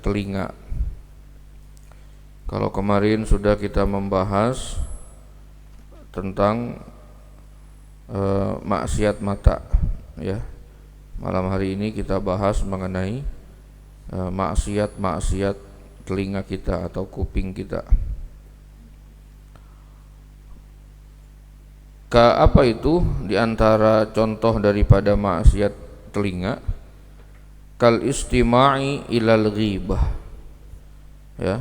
telinga. Kalau kemarin sudah kita membahas tentang maksiat mata, ya. Malam hari ini kita bahas mengenai maksiat telinga kita atau kuping kita. Apa itu di antara contoh daripada maksiat telinga? Kal istima'i ilal ghibah, ya,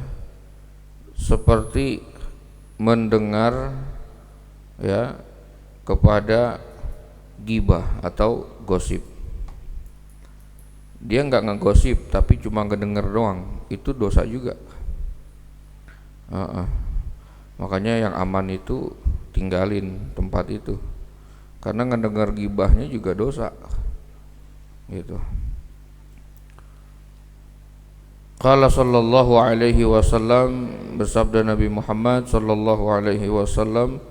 seperti mendengar, ya, kepada gibah atau gosip. Dia enggak ngegosip tapi cuma ngedenger doang, itu dosa juga. Makanya yang aman itu tinggalin tempat itu, karena ngedengar gibahnya juga dosa, gitu. Qala sallallahu alaihi wasallam, bersabda Nabi Muhammad sallallahu alaihi wasallam,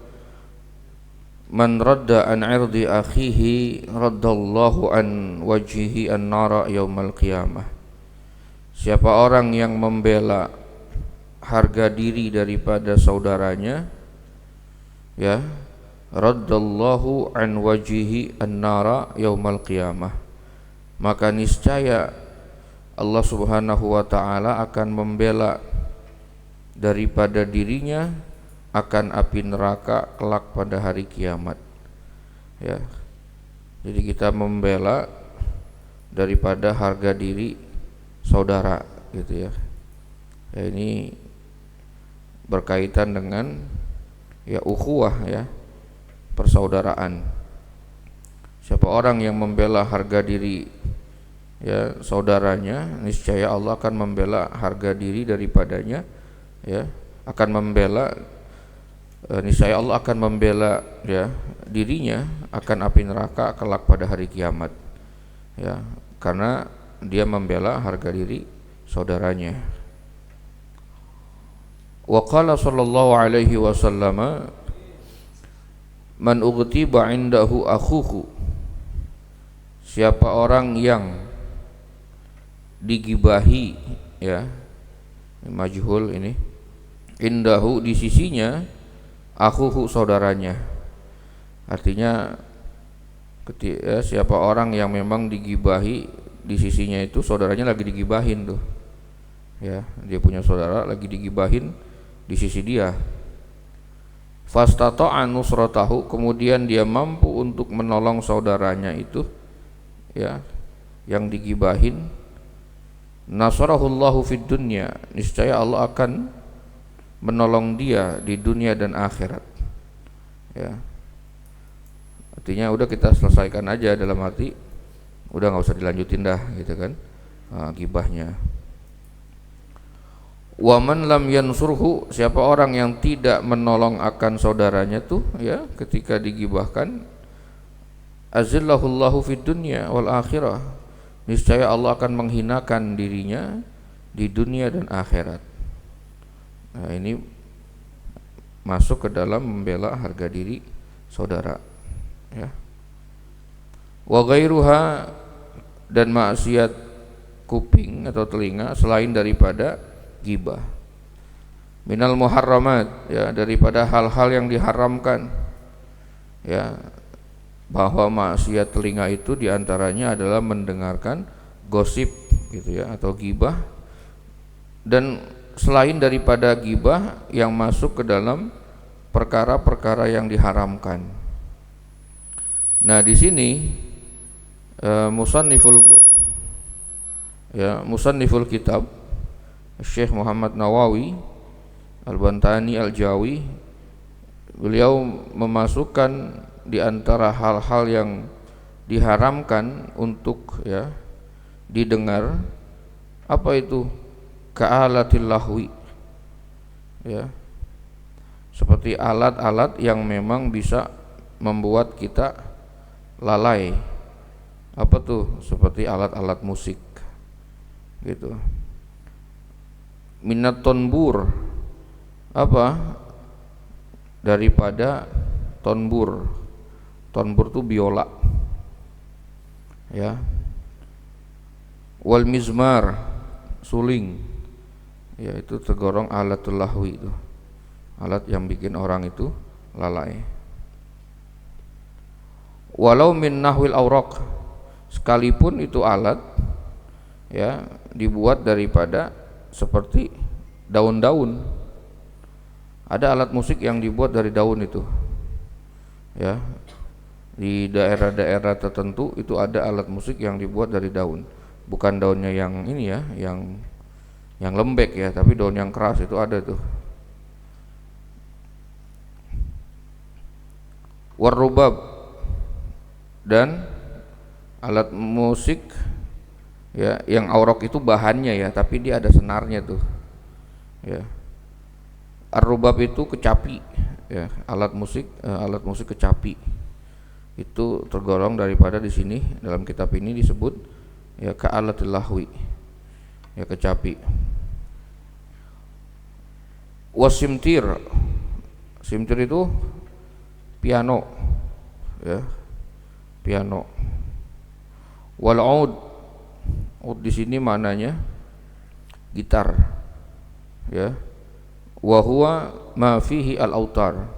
man radda an irdi akhihi raddallahu an wajhihi an-nara yaumal qiyamah. Siapa orang yang membela harga diri daripada saudaranya, ya, raddallahu an wajhihi an-nara yaumal qiyamah, maka niscaya Allah Subhanahu wa ta'ala akan membela daripada dirinya akan api neraka kelak pada hari kiamat, ya. Jadi kita membela daripada harga diri saudara, gitu ya. Ini berkaitan dengan, ya, ukhuwah, ya, persaudaraan. Siapa orang yang membela harga diri, ya, saudaranya, niscaya Allah akan membela harga diri daripadanya, ya, akan membela, niscaya Allah akan membela, ya, dirinya akan api neraka kelak pada hari kiamat, ya, karena dia membela harga diri saudaranya. Wa qala sallallahu alaihi wasallam, man ughtiba indahu akhuhu, siapa orang yang digibahi, ya, majhul ini, indahu di sisinya, akhuhu saudaranya. Artinya siapa orang yang memang digibahi di sisinya itu saudaranya lagi digibahin tuh, ya, dia punya saudara lagi digibahin di sisi dia. Fastata'a nusratahu, kemudian dia mampu untuk menolong saudaranya itu, ya, yang digibahin, nasarahullahu fid dunya, niscaya Allah akan menolong dia di dunia dan akhirat, ya. Artinya udah kita selesaikan aja, dalam arti udah nggak usah dilanjutin dah, gitu kan, gibahnya. Wa man lam yansurhu, siapa orang yang tidak menolong akan saudaranya tuh, ya, ketika digibahkan, azillahullahu fid dunya wal akhirah, niscaya Allah akan menghinakan dirinya di dunia dan akhirat. Nah, ini masuk ke dalam membela harga diri saudara, ya. Wa ghairuha, dan maksiat kuping atau telinga selain daripada ghibah, minal muharramat, ya, daripada hal-hal yang diharamkan, ya, bahwa maksiat telinga itu diantaranya adalah mendengarkan gosip, gitu ya, atau ghibah, dan selain daripada ghibah yang masuk ke dalam perkara-perkara yang diharamkan. Nah, di sini musanniful kitab Syekh Muhammad Nawawi Al-Bantani Al-Jawi, beliau memasukkan di antara hal-hal yang diharamkan untuk, ya, didengar, apa itu? Ka'alatil lahwi, ya, seperti alat-alat yang memang bisa membuat kita lalai. Apa tuh? Seperti alat-alat musik, gitu. Minat tonbur, apa? Daripada tonbur. Tonbur tuh biola, ya. Wal mizmar, suling, ya itu tergolong alatul lahwi itu, alat yang bikin orang itu lalai. Walau min nahwil auraq, sekalipun itu alat ya dibuat daripada seperti daun-daun. Ada alat musik yang dibuat dari daun itu, ya di daerah-daerah tertentu itu ada alat musik yang dibuat dari daun, bukan daunnya yang ini ya, yang lembek ya, tapi daun yang keras itu ada tuh. Warrubab, dan alat musik ya yang aurok itu bahannya ya, tapi dia ada senarnya tuh ya. Ar-rubab itu kecapi ya, alat musik kecapi itu tergolong daripada di sini dalam kitab ini disebut ya ka'alatil lahwi ya, kecapi. Wasimtir, simtir itu piano ya, piano. Wal ud, ud di sini maknanya gitar ya. Wa huwa ma fihi al autar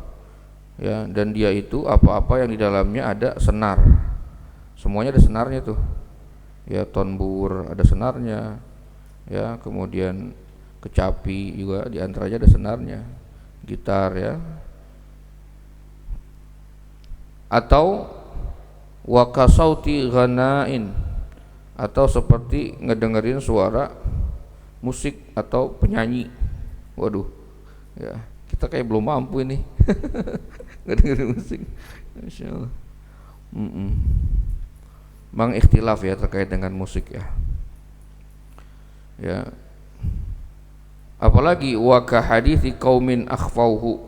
ya, dan dia itu apa-apa yang di dalamnya ada senar, semuanya ada senarnya tuh ya. Tonbur ada senarnya ya, kemudian kecapi juga diantaranya ada senarnya, gitar ya. Atau wakasauti ghanain, atau seperti ngedengerin suara musik atau penyanyi. Waduh ya, kita kayak belum mampu ini ngedengerin musik, Masya Allah. Mang ikhtilaf ya terkait dengan musik ya. Ya, apalagi waka hadithi qaumin akhfauhu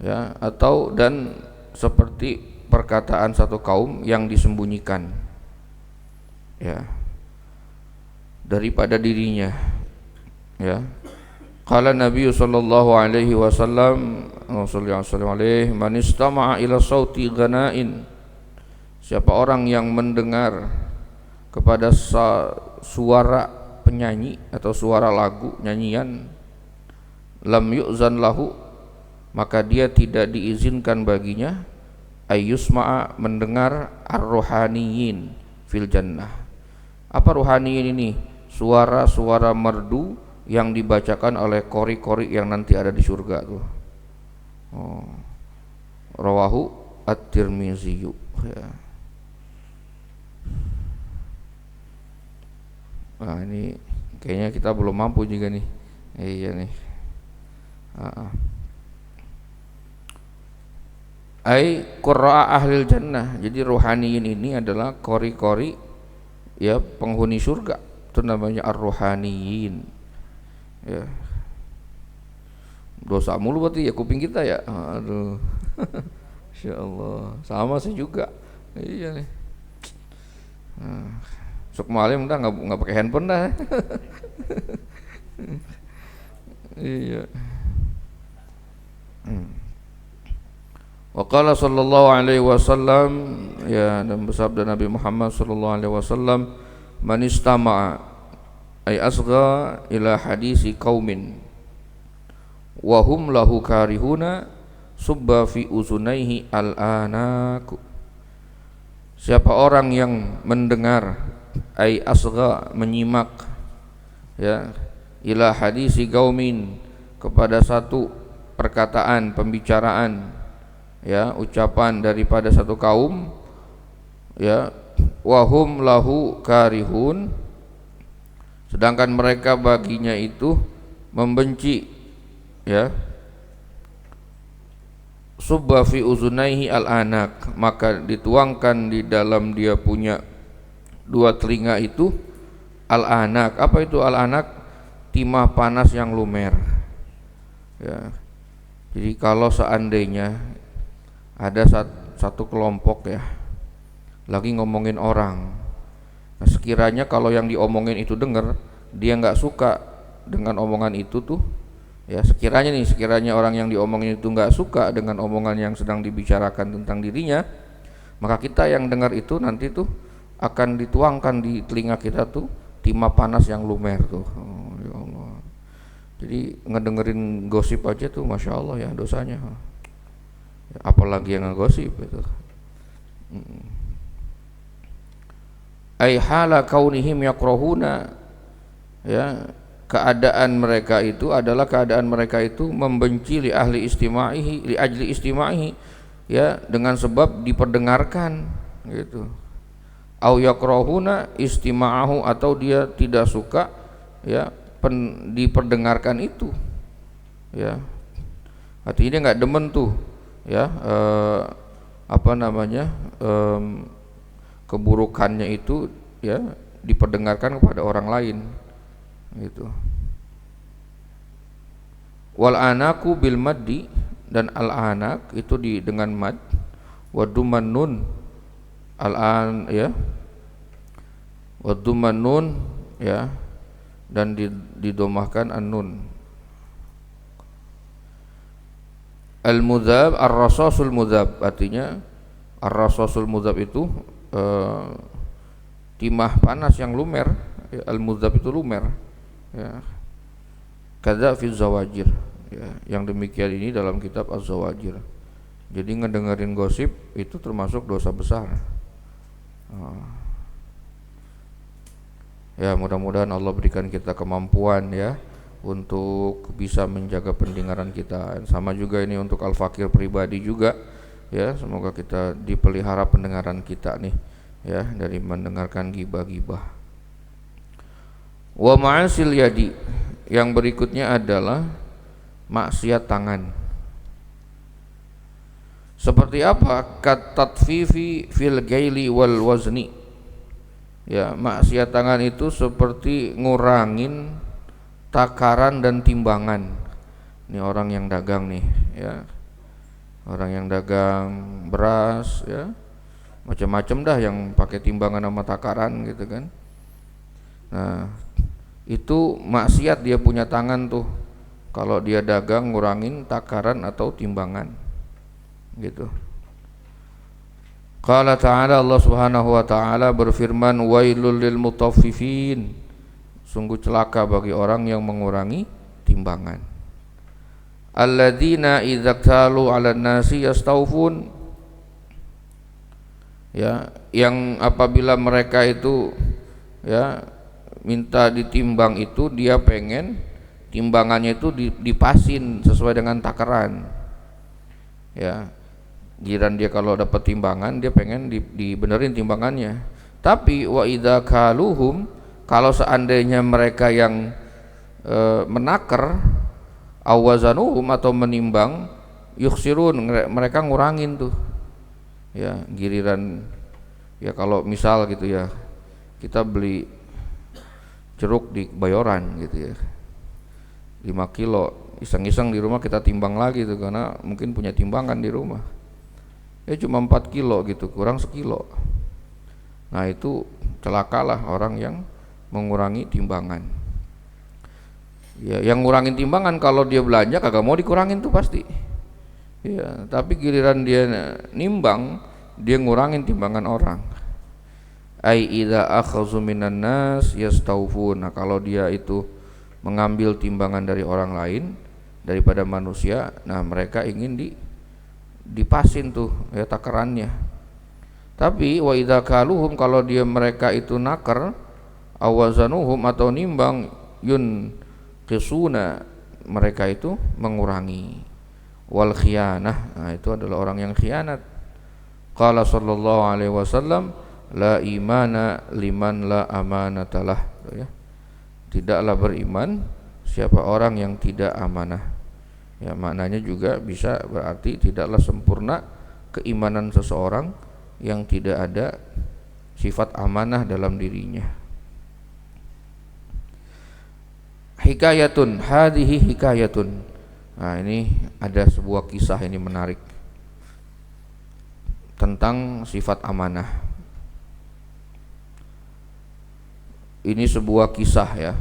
ya, atau dan seperti perkataan satu kaum yang disembunyikan ya daripada dirinya ya. Qala Nabi sallallahu alaihi wasallam, man istama'a ila sauti ghanain, siapa orang yang mendengar kepada suara penyanyi atau suara lagu nyanyian, lam yu'zan lahu, maka dia tidak diizinkan baginya ayyusma'a, mendengar ar-ruhaniyin fil jannah. Apa ruhaniyin ini? Suara-suara merdu yang dibacakan oleh qori-qori yang nanti ada di surga tuh. Rawahu at-Tirmizi ya. Nah ini kayaknya kita belum mampu juga nih. Iya nih. Ai qurra ahlil jannah. Jadi ruhaniyin ini adalah qori-qori ya penghuni surga. Itu namanya ar-ruhaniyin. Ya. Dosa mulu berarti ya kuping kita ya. Aduh. Insyaallah. Sama sih juga. Iya nih. Sok malam dah enggak pakai handphone dah. Iya. Wa qala sallallahu alaihi wasallam ya, dan bersabda Nabi Muhammad sallallahu alaihi wasallam, man istama'a ay asgha ila hadisi qaumin wa hum lahu karihuna subba fi uzunaihi al-anaku. Siapa orang yang mendengar ay asgha, menyimak ya, ila hadisi qaumin, kepada satu perkataan, pembicaraan ya, ucapan daripada satu kaum ya, wahum lahu karihun, sedangkan mereka baginya itu membenci ya, subba fi uzunaihi al-anak, maka dituangkan di dalam dia punya dua telinga itu al-anak. Apa itu al-anak? Timah panas yang lumer ya. Jadi kalau seandainya ada satu kelompok ya lagi ngomongin orang, nah sekiranya kalau yang diomongin itu dengar, dia nggak suka dengan omongan itu tuh ya, sekiranya orang yang diomongin itu nggak suka dengan omongan yang sedang dibicarakan tentang dirinya, maka kita yang dengar itu nanti tuh akan dituangkan di telinga kita tuh timah panas yang lumer tuh. Jadi ngedengerin gosip aja tuh Masya Allah ya dosanya. Apalagi yang ngegosip itu. Ai hala kaunihim yakrahuna, ya, keadaan mereka itu adalah keadaan mereka itu membenci li ahli istima'ihi, li ajli istima'ihi, ya, dengan sebab diperdengarkan gitu. Au yakrahuna istima'ahu, atau dia tidak suka, ya, diperdengarkan itu, ya, artinya dia nggak demen tuh, ya, apa namanya, keburukannya itu, ya, diperdengarkan kepada orang lain gitu. Wal anaku bil maddi, dan al anak itu dengan mad, waduman nun al an, ya, waduman nun, ya, dan didomahkan an-nun. Al-mudhab, ar-rasasul mudhab, artinya ar-rasasul mudhab itu timah panas yang lumer, ya, al-mudhab itu lumer, ya. Kadza fi zawajir, ya, yang demikian ini dalam kitab Az-Zawajir. Jadi ngedengerin gosip itu termasuk dosa besar. Ya, mudah-mudahan Allah berikan kita kemampuan, ya, untuk bisa menjaga pendengaran kita. Sama juga ini untuk al-fakir pribadi juga, ya, semoga kita dipelihara pendengaran kita nih, ya, dari mendengarkan gibah-gibah. Wa ma'asil yadi, yang berikutnya adalah maksiat tangan. Seperti apa? Katatfifi fil gaili wal wazni. Ya, maksiat tangan itu seperti ngurangin takaran dan timbangan. Ini orang yang dagang nih, ya. Orang yang dagang beras, ya. Macam-macam dah yang pakai timbangan sama takaran gitu kan. Nah, itu maksiat dia punya tangan tuh. Kalau dia dagang ngurangin takaran atau timbangan. Gitu. Qala ta'ala, Allah Subhanahu wa ta'ala berfirman, wailul lil mutaffifin, sungguh celaka bagi orang yang mengurangi timbangan. Alladzina idza qalu 'alan nasi yastawfun, ya, yang apabila mereka itu, ya, minta ditimbang itu dia pengen timbangannya itu dipasin sesuai dengan takaran, ya. Giran dia kalau dapat timbangan dia pengen dibenerin timbangannya. Tapi wa idza kaluhum, kalau seandainya mereka yang menakar, awazanuhum, atau menimbang, yuksirun, mereka ngurangin tuh, ya, giliran, ya, kalau misal gitu, ya, kita beli jeruk di Bayoran gitu, ya, 5 kilo, iseng-iseng di rumah kita timbang lagi tuh, karena mungkin punya timbangan di rumah, ya, cuma 4 kilo gitu, kurang sekilo. Nah, itu celakalah orang yang mengurangi timbangan. Ya, yang ngurangin timbangan kalau dia belanja kagak mau dikurangin tuh pasti. Ya, tapi giliran dia nimbang, dia ngurangin timbangan orang. Ai idza akhazu minan nas yastawfun. Nah, kalau dia itu mengambil timbangan dari orang lain daripada manusia, nah mereka ingin dipasin tuh, ya, takarannya. Tapi wa idza kaluhum, kalau dia mereka itu nakar, awazanuhum, atau nimbang, yun qisuna, mereka itu mengurangi. Wal khianah, nah, itu adalah orang yang khianat. Qala sallallahu alaihi wasallam, la imana liman la amanatalah, ya. Tidaklah beriman siapa orang yang tidak amanah. Ya, maknanya juga bisa berarti tidaklah sempurna keimanan seseorang yang tidak ada sifat amanah dalam dirinya. Hikayatun, hadhihi hikayatun. Nah, ini ada sebuah kisah, ini menarik, tentang sifat amanah. Ini sebuah kisah, ya.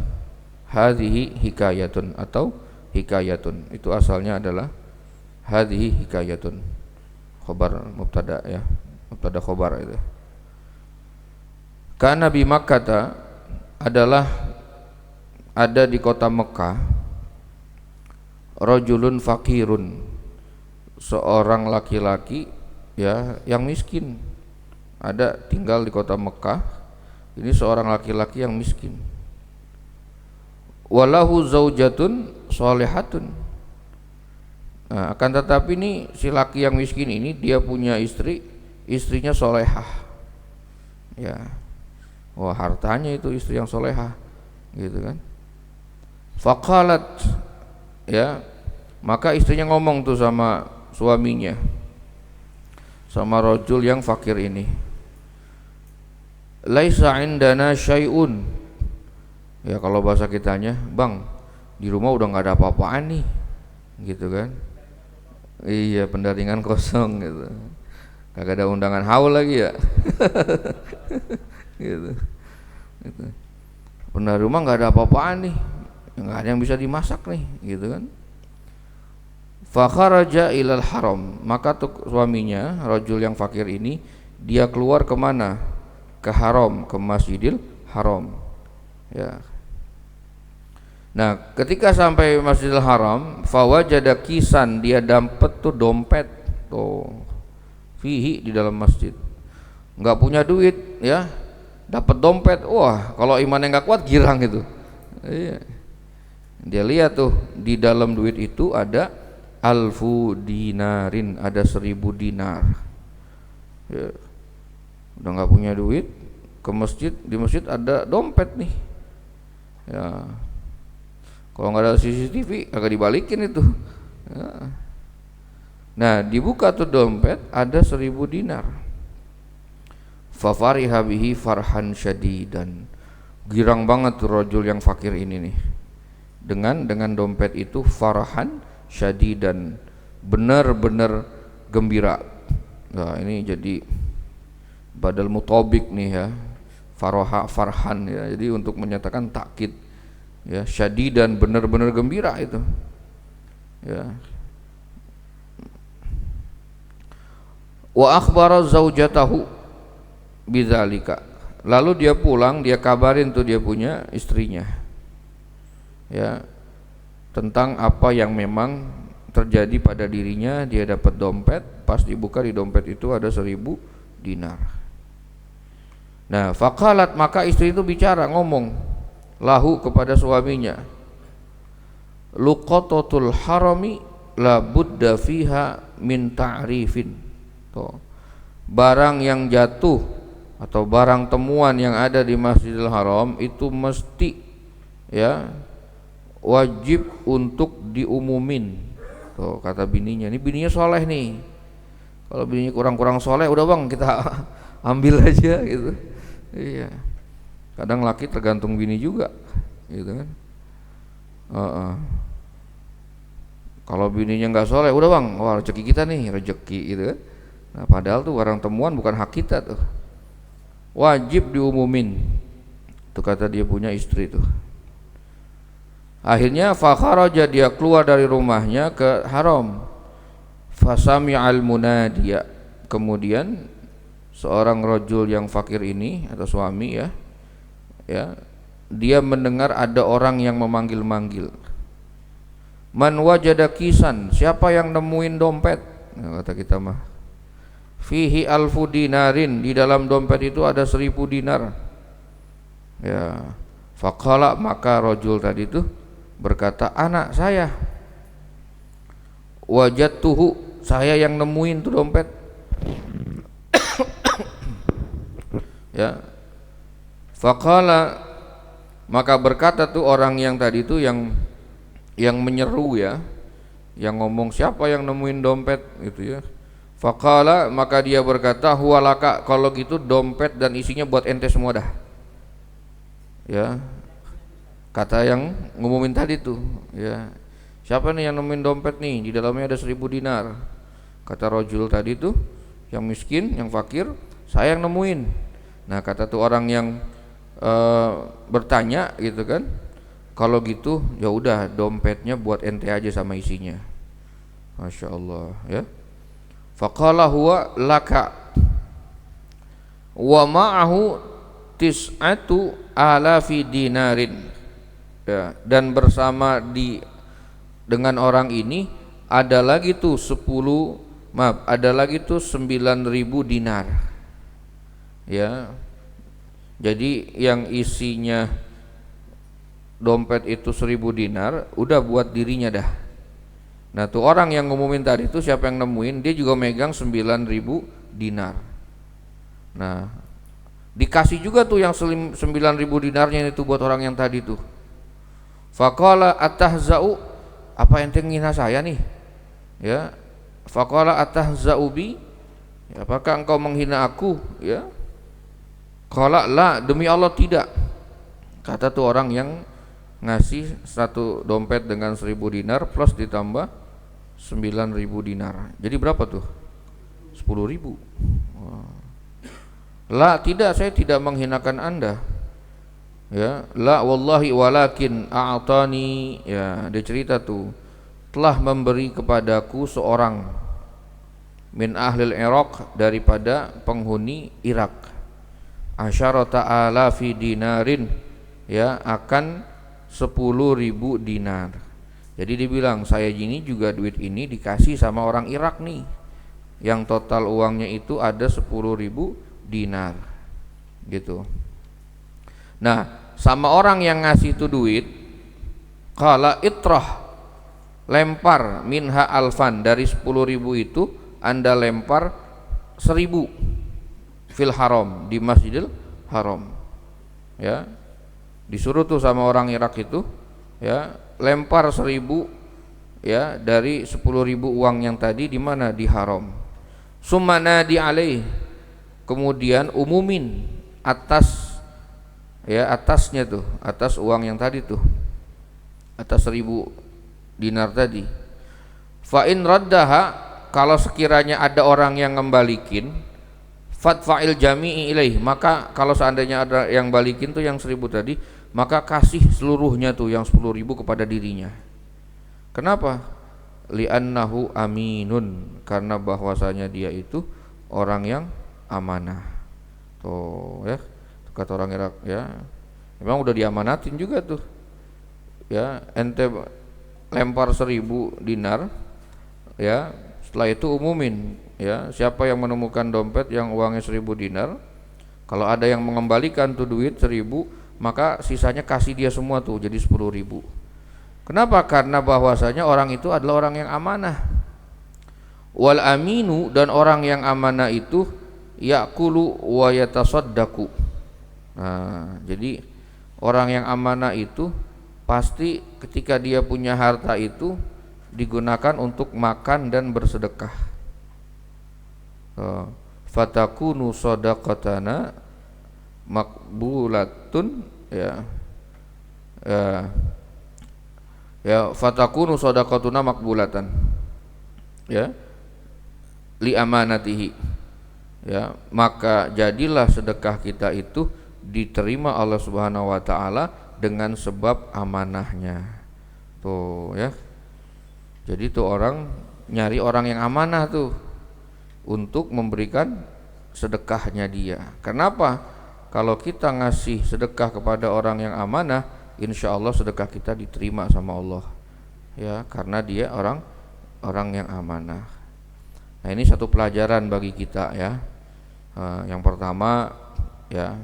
Hadhihi hikayatun atau hikayatun, itu asalnya adalah hadhihi hikayatun, khobar mubtada, ya, mubtada khobar itu. Kana bi Makkah, adalah ada di kota Mekah, rajulun fakirun, seorang laki-laki ya yang miskin, ada tinggal di kota Mekah. Ini seorang laki-laki yang miskin. Walahu zaujatun sholihatun. Nah, akan tetapi ini si laki yang miskin ini dia punya istri, istrinya solehah. Ya, wah hartanya itu istri yang solehah, gitu kan. Faqalat, ya, maka istrinya ngomong tuh sama suaminya, sama rajul yang fakir ini, laisa indana syai'un. Ya kalau bahasa kitanya, bang, di rumah udah nggak ada apa-apaan nih, gitu kan. Iya, pendaringan kosong gitu, kagak ada undangan haul lagi ya. Gitu. Gitu. Benar, rumah nggak ada apa-apaan nih, nggak ada yang bisa dimasak nih, gitu kan. Fakharaja ilal haram, maka tuh suaminya rajul yang fakir ini dia keluar kemana? Ke haram, ke Masjidil Haram. Ya. Nah, ketika sampai Masjidil Haram, fawajada kisan, dia dapat tuh dompet tuh fihi di dalam masjid. Nggak punya duit ya, dapat dompet. Wah, kalau imannya nggak kuat girang itu. Iya. Dia lihat tuh di dalam duit itu ada alfu dinarin, ada 1000 dinar. Ya. Udah nggak punya duit, ke masjid, di masjid ada dompet nih. Ya. Kalau nggak ada CCTV agak dibalikin itu. Ya. Nah, dibuka tuh dompet, ada 1000 dinar. Fafariha bihi farhan syadidan. Girang banget tuh rajul yang fakir ini nih. Dengan dompet itu farhan syadidan, benar-benar gembira. Nah, ini jadi badal mutabik nih ya. Faroha farhan ya. Jadi untuk menyatakan takkid ya, syadidan benar-benar gembira itu. Ya. Wa akhbara zaujatahu bidzalika. Lalu dia pulang, dia kabarin tuh dia punya istrinya. Ya. Tentang apa yang memang terjadi pada dirinya, dia dapat dompet, pas dibuka di dompet itu ada 1000 dinar. Nah, faqalat, maka istri itu bicara, ngomong lahu kepada suaminya, luqatatul harami la budda fiha min ta'rifin. Tuh. Barang yang jatuh atau barang temuan yang ada di Masjidil Haram itu mesti ya wajib untuk diumumin. Tuh, kata bininya, ini bininya soleh nih. Kalau bininya kurang-kurang soleh, udah bang kita ambil aja gitu. Iya. Kadang laki tergantung bini juga, gitu kan. Kalau bininya nggak soleh, udah bang, wah rezeki kita nih, rezeki gitu kan. Nah, padahal tuh barang temuan bukan hak kita tuh, wajib diumumin. Tuh kata dia punya istri tuh. Akhirnya fakharaja, dia keluar dari rumahnya ke haram. Fasami'al munadiya, kemudian seorang rajul yang fakir ini atau suami ya, dia mendengar ada orang yang memanggil-manggil. Man wajada kisan, siapa yang nemuin dompet? Nah, kata kita mah, fihi alfu dinarin, di dalam dompet itu ada 1000 dinar. Ya, faqala, maka rajul tadi itu berkata, anak saya, wajadtuhu, saya yang nemuin tuh dompet. Ya. Faqala, maka berkata tuh orang yang tadi itu yang menyeru ya, yang ngomong siapa yang nemuin dompet gitu ya. Faqala, maka dia berkata, huwa laka, kalau gitu dompet dan isinya buat ente semua dah. Ya. Kata yang ngumumin tadi tuh, ya. Siapa nih yang nemuin dompet nih? Di dalamnya ada 1000 dinar. Kata rajul tadi tuh, yang miskin, yang fakir, saya yang nemuin. Nah, kata tuh orang yang bertanya gitu kan, kalau gitu ya udah dompetnya buat ente aja sama isinya. Masya Allah ya. Faqala huwa laka wa ma'ahu tis'atu alafi dinarin ya, dan bersama di dengan orang ini ada lagi tuh 9.000 dinar. Ya. Jadi yang isinya dompet itu 1.000 dinar udah buat dirinya dah. Nah tuh orang yang ngumumin tadi itu siapa yang nemuin, dia juga megang 9.000 dinar. Nah dikasih juga tuh yang 9.000 dinarnya itu buat orang yang tadi tuh. Faqala atahza'u, apa ente menghina saya nih? Ya. Faqala atahza'u bi, ya, apakah engkau menghina aku? Ya. Qala la, demi Allah tidak. Kata tuh orang yang ngasih satu dompet dengan 1.000 dinar plus ditambah 9.000 dinar. Jadi berapa tuh? 10.000. La, tidak, saya tidak menghinakan Anda. Ya, la wallahi walakin a'tani, ya, dia cerita tuh, telah memberi kepadaku seorang min ahlil Iraq, daripada penghuni Irak, asyarata alafi dinarin, ya, akan 10.000 dinar. Jadi dibilang saya ini juga duit ini dikasih sama orang Irak nih, yang total uangnya itu ada 10.000 dinar gitu. Nah sama orang yang ngasih itu duit, qala itrah, lempar, minha alfan, dari 10.000 itu Anda lempar 1.000 fil haram, di Masjidil Haram. Ya, disuruh tuh sama orang Irak itu, ya, lempar 1.000, ya, dari 10.000 uang yang tadi di mana, di haram. Summa nadi alaih, kemudian umumin atas, ya, atasnya tuh, atas uang yang tadi tuh, atas 1.000 dinar tadi. Fa in raddaha, kalau sekiranya ada orang yang ngembalikin, fadfa'il jami'i ilaih, maka kalau seandainya ada yang balikin tuh yang 1.000 tadi, maka kasih seluruhnya tuh yang 10.000 kepada dirinya. Kenapa? Li'annahu aminun, karena bahwasanya dia itu orang yang amanah. Tuh, ya, kata orang Irak, ya, memang udah diamanatin juga tuh, ya, ente lempar 1.000 dinar, ya, setelah itu umumin, ya, siapa yang menemukan dompet yang uangnya 1.000 dinar, kalau ada yang mengembalikan tuh duit 1.000, maka sisanya kasih dia semua tuh, jadi 10.000. Kenapa? Karena bahwasanya orang itu adalah orang yang amanah. Wal aminu, dan orang yang amanah itu ya'kulu wa yatasaddaqu. Nah, jadi orang yang amanah itu pasti ketika dia punya harta itu digunakan untuk makan dan bersedekah. Fatakunu shadaqatana makbulatun, ya, ya, fatakunu shadaqatuna makbulatan, ya, li amanatihi, ya, maka jadilah sedekah kita itu diterima Allah Subhanahu wa taala dengan sebab amanahnya. Tuh, ya. Jadi tuh orang nyari orang yang amanah tuh untuk memberikan sedekahnya dia. Kenapa? Kalau kita ngasih sedekah kepada orang yang amanah, insya Allah sedekah kita diterima sama Allah, ya, karena dia orang yang amanah. Nah ini satu pelajaran bagi kita, ya. Yang pertama, ya,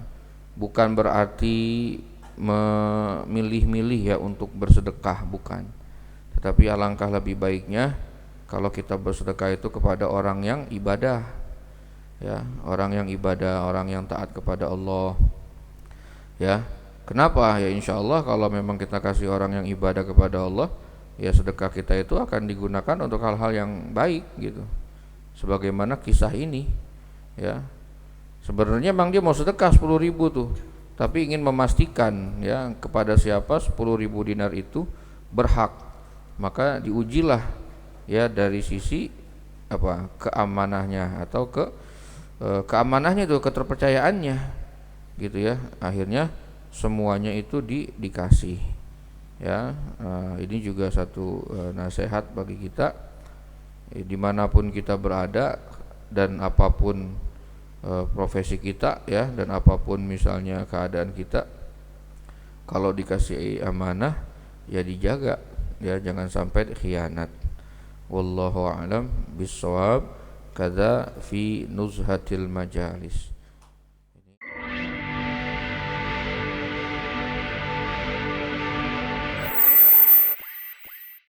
bukan berarti memilih-milih, ya, untuk bersedekah, bukan. Tetapi alangkah lebih baiknya kalau kita bersedekah itu kepada orang yang ibadah, ya, orang yang ibadah, orang yang taat kepada Allah, ya. Kenapa? Ya insya Allah kalau memang kita kasih orang yang ibadah kepada Allah, ya sedekah kita itu akan digunakan untuk hal-hal yang baik gitu. Sebagaimana kisah ini, ya, sebenarnya memang dia mau sedekah 10.000 tuh, tapi ingin memastikan, ya, kepada siapa 10.000 dinar itu berhak. Maka diujilah, ya, dari sisi apa, keamanahnya atau keamanahnya itu, keterpercayaannya gitu, ya. Akhirnya semuanya itu dikasih, ya. Ini juga satu nasihat bagi kita, dimanapun kita berada dan apapun profesi kita, ya, dan apapun misalnya keadaan kita, kalau dikasih amanah, ya dijaga, ya, jangan sampai khianat. Wallahu a'lam bissawab. Kada fi nuzhatil majalis.